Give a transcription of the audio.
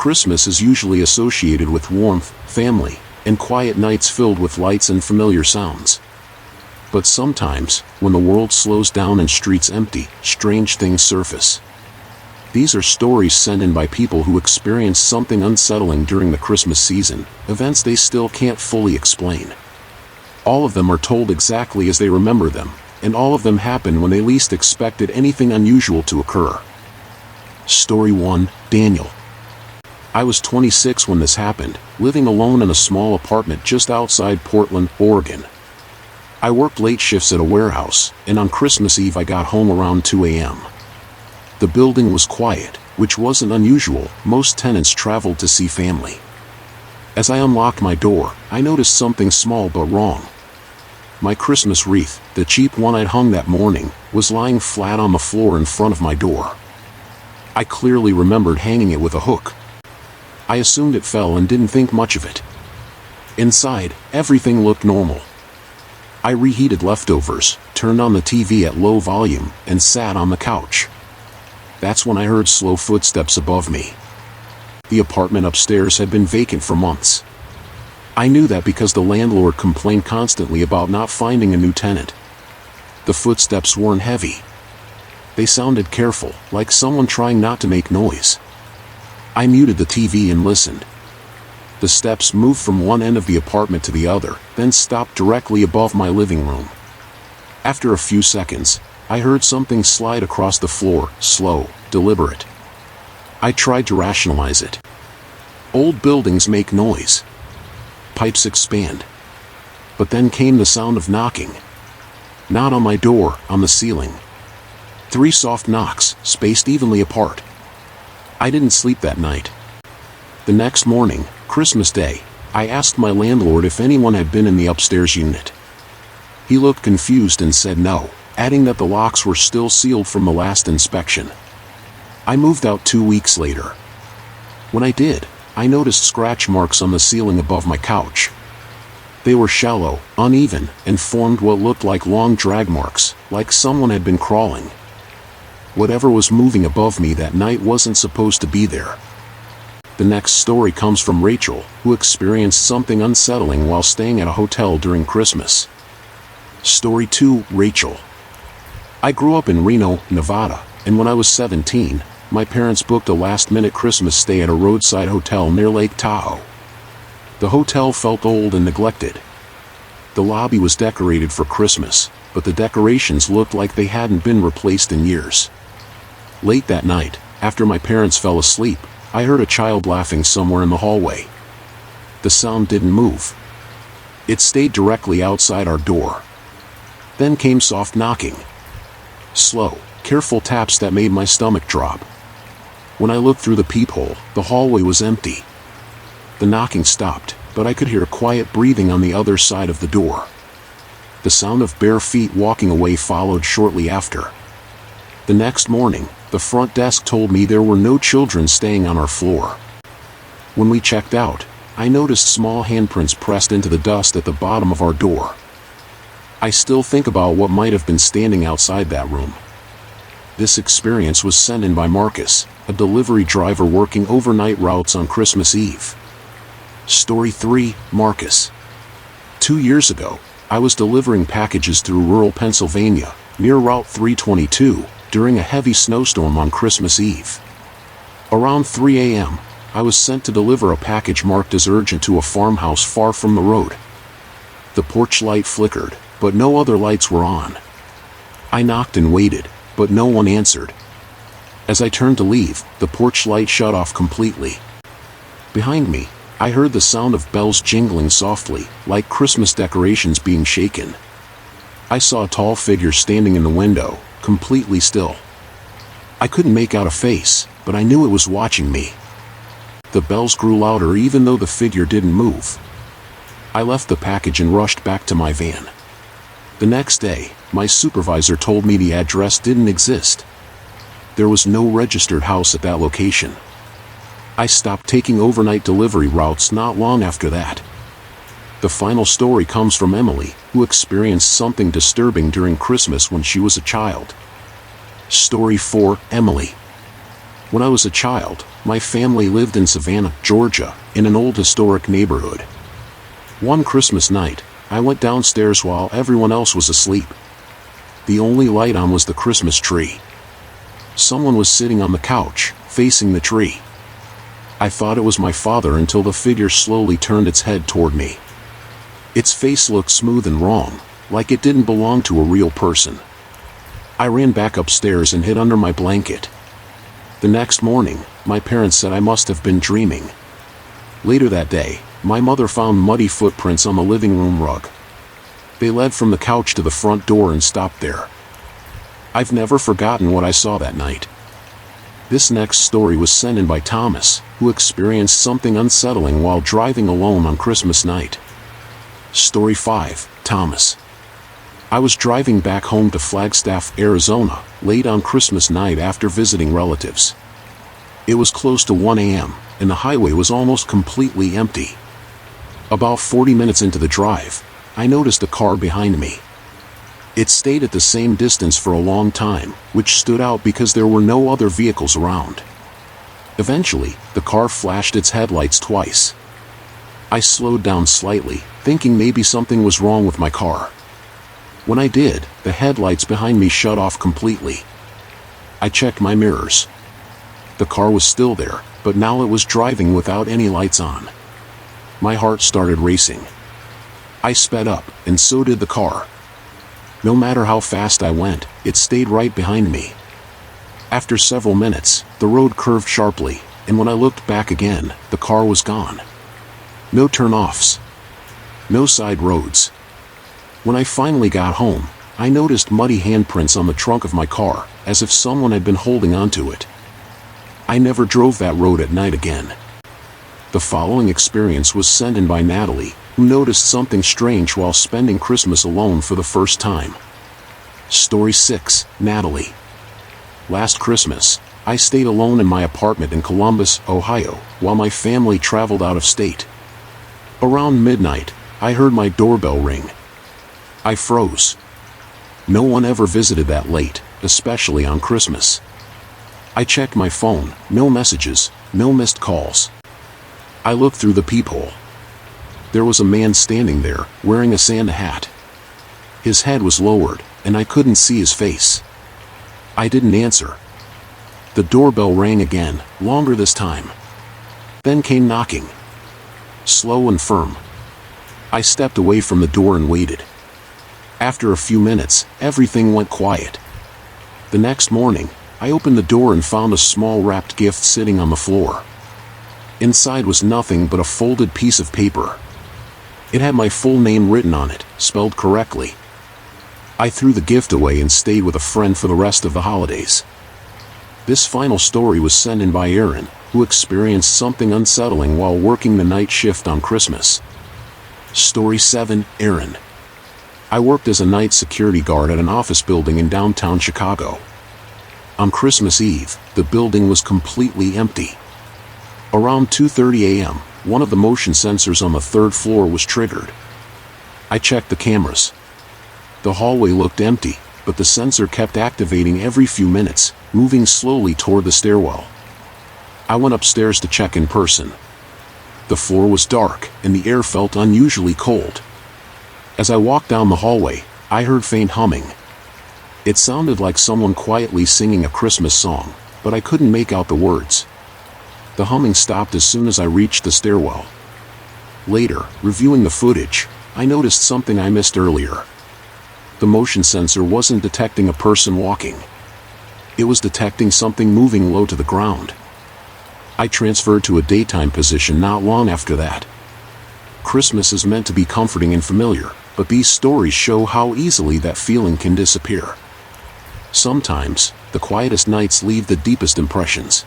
Christmas is usually associated with warmth, family, and quiet nights filled with lights and familiar sounds. But sometimes, when the world slows down and streets empty, strange things surface. These are stories sent in by people who experience something unsettling during the Christmas season, events they still can't fully explain. All of them are told exactly as they remember them, and all of them happen when they least expected anything unusual to occur. Story 1, Daniel. I was 26 when this happened, living alone in a small apartment just outside Portland, Oregon. I worked late shifts at a warehouse, and on Christmas Eve I got home around 2 a.m. The building was quiet, which wasn't unusual. Most tenants traveled to see family. As I unlocked my door, I noticed something small but wrong. My Christmas wreath, the cheap one I'd hung that morning, was lying flat on the floor in front of my door. I clearly remembered hanging it with a hook. I assumed it fell and didn't think much of it. Inside, everything looked normal. I reheated leftovers, turned on the TV at low volume, and sat on the couch. That's when I heard slow footsteps above me. The apartment upstairs had been vacant for months. I knew that because the landlord complained constantly about not finding a new tenant. The footsteps weren't heavy. They sounded careful, like someone trying not to make noise. I muted the TV and listened. The steps moved from one end of the apartment to the other, then stopped directly above my living room. After a few seconds, I heard something slide across the floor, slow, deliberate. I tried to rationalize it. Old buildings make noise. Pipes expand. But then came the sound of knocking. Not on my door, on the ceiling. 3 soft knocks, spaced evenly apart. I didn't sleep that night. The next morning, Christmas Day, I asked my landlord if anyone had been in the upstairs unit. He looked confused and said no, adding that the locks were still sealed from the last inspection. I moved out 2 weeks later. When I did, I noticed scratch marks on the ceiling above my couch. They were shallow, uneven, and formed what looked like long drag marks, like someone had been crawling. Whatever was moving above me that night wasn't supposed to be there. The next story comes from Rachel, who experienced something unsettling while staying at a hotel during Christmas. Story 2, Rachel. I grew up in Reno, Nevada, and when I was 17, my parents booked a last-minute Christmas stay at a roadside hotel near Lake Tahoe. The hotel felt old and neglected. The lobby was decorated for Christmas, but the decorations looked like they hadn't been replaced in years. Late that night, after my parents fell asleep, I heard a child laughing somewhere in the hallway. The sound didn't move. It stayed directly outside our door. Then came soft knocking. Slow, careful taps that made my stomach drop. When I looked through the peephole, the hallway was empty. The knocking stopped, but I could hear quiet breathing on the other side of the door. The sound of bare feet walking away followed shortly after. The next morning, the front desk told me there were no children staying on our floor. When we checked out, I noticed small handprints pressed into the dust at the bottom of our door. I still think about what might have been standing outside that room. This experience was sent in by Marcus, a delivery driver working overnight routes on Christmas Eve. Story 3, Marcus. 2 years ago, I was delivering packages through rural Pennsylvania, near Route 322, during a heavy snowstorm on Christmas Eve. Around 3 a.m., I was sent to deliver a package marked as urgent to a farmhouse far from the road. The porch light flickered, but no other lights were on. I knocked and waited, but no one answered. As I turned to leave, the porch light shut off completely. Behind me, I heard the sound of bells jingling softly, like Christmas decorations being shaken. I saw a tall figure standing in the window, completely still. I couldn't make out a face, but I knew it was watching me. The bells grew louder even though the figure didn't move. I left the package and rushed back to my van. The next day, my supervisor told me the address didn't exist. There was no registered house at that location. I stopped taking overnight delivery routes not long after that. The final story comes from Emily, who experienced something disturbing during Christmas when she was a child. Story 4, Emily. When I was a child, My family lived in Savannah, Georgia, in an old historic neighborhood. One Christmas night, I went downstairs while everyone else was asleep. The only light on was the Christmas tree. Someone was sitting on the couch, facing the tree. I thought it was my father until the figure slowly turned its head toward me. Its face looked smooth and wrong, like it didn't belong to a real person. I ran back upstairs and hid under my blanket. The next morning, my parents said I must have been dreaming. Later that day, my mother found muddy footprints on the living room rug. They led from the couch to the front door and stopped there. I've never forgotten what I saw that night. This next story was sent in by Thomas, who experienced something unsettling while driving alone on Christmas night. Story 5, Thomas. I was driving back home to Flagstaff, Arizona, late on Christmas night after visiting relatives. It was close to 1 a.m., and the highway was almost completely empty. About 40 minutes into the drive, I noticed a car behind me. It stayed at the same distance for a long time, which stood out because there were no other vehicles around. Eventually, the car flashed its headlights twice. I slowed down slightly, thinking maybe something was wrong with my car. When I did, the headlights behind me shut off completely. I checked my mirrors. The car was still there, but now it was driving without any lights on. My heart started racing. I sped up, and so did the car. No matter how fast I went, it stayed right behind me. After several minutes, the road curved sharply, and when I looked back again, the car was gone. No turn-offs. No side roads. When I finally got home, I noticed muddy handprints on the trunk of my car, as if someone had been holding onto it. I never drove that road at night again. The following experience was sent in by Natalie, who noticed something strange while spending Christmas alone for the first time. Story 6, Natalie. Last Christmas, I stayed alone in my apartment in Columbus, Ohio, while my family traveled out of state. Around midnight, I heard my doorbell ring. I froze. No one ever visited that late, especially on Christmas. I checked my phone, no messages, no missed calls. I looked through the peephole. There was a man standing there, wearing a Santa hat. His head was lowered, and I couldn't see his face. I didn't answer. The doorbell rang again, longer this time. Then came knocking. Slow and firm. I stepped away from the door and waited. After a few minutes, everything went quiet. The next morning, I opened the door and found a small wrapped gift sitting on the floor. Inside was nothing but a folded piece of paper. It had my full name written on it, spelled correctly. I threw the gift away and stayed with a friend for the rest of the holidays. This final story was sent in by Aaron, who experienced something unsettling while working the night shift on Christmas. Story 7, Aaron. I worked as a night security guard at an office building in downtown Chicago. On Christmas Eve, the building was completely empty. Around 2:30 a.m., one of the motion sensors on the third floor was triggered. I checked the cameras. The hallway looked empty, but the sensor kept activating every few minutes, moving slowly toward the stairwell. I went upstairs to check in person. The floor was dark, and the air felt unusually cold. As I walked down the hallway, I heard faint humming. It sounded like someone quietly singing a Christmas song, but I couldn't make out the words. The humming stopped as soon as I reached the stairwell. Later, reviewing the footage, I noticed something I missed earlier. The motion sensor wasn't detecting a person walking. It was detecting something moving low to the ground. I transferred to a daytime position not long after that. Christmas is meant to be comforting and familiar, but these stories show how easily that feeling can disappear. Sometimes, the quietest nights leave the deepest impressions.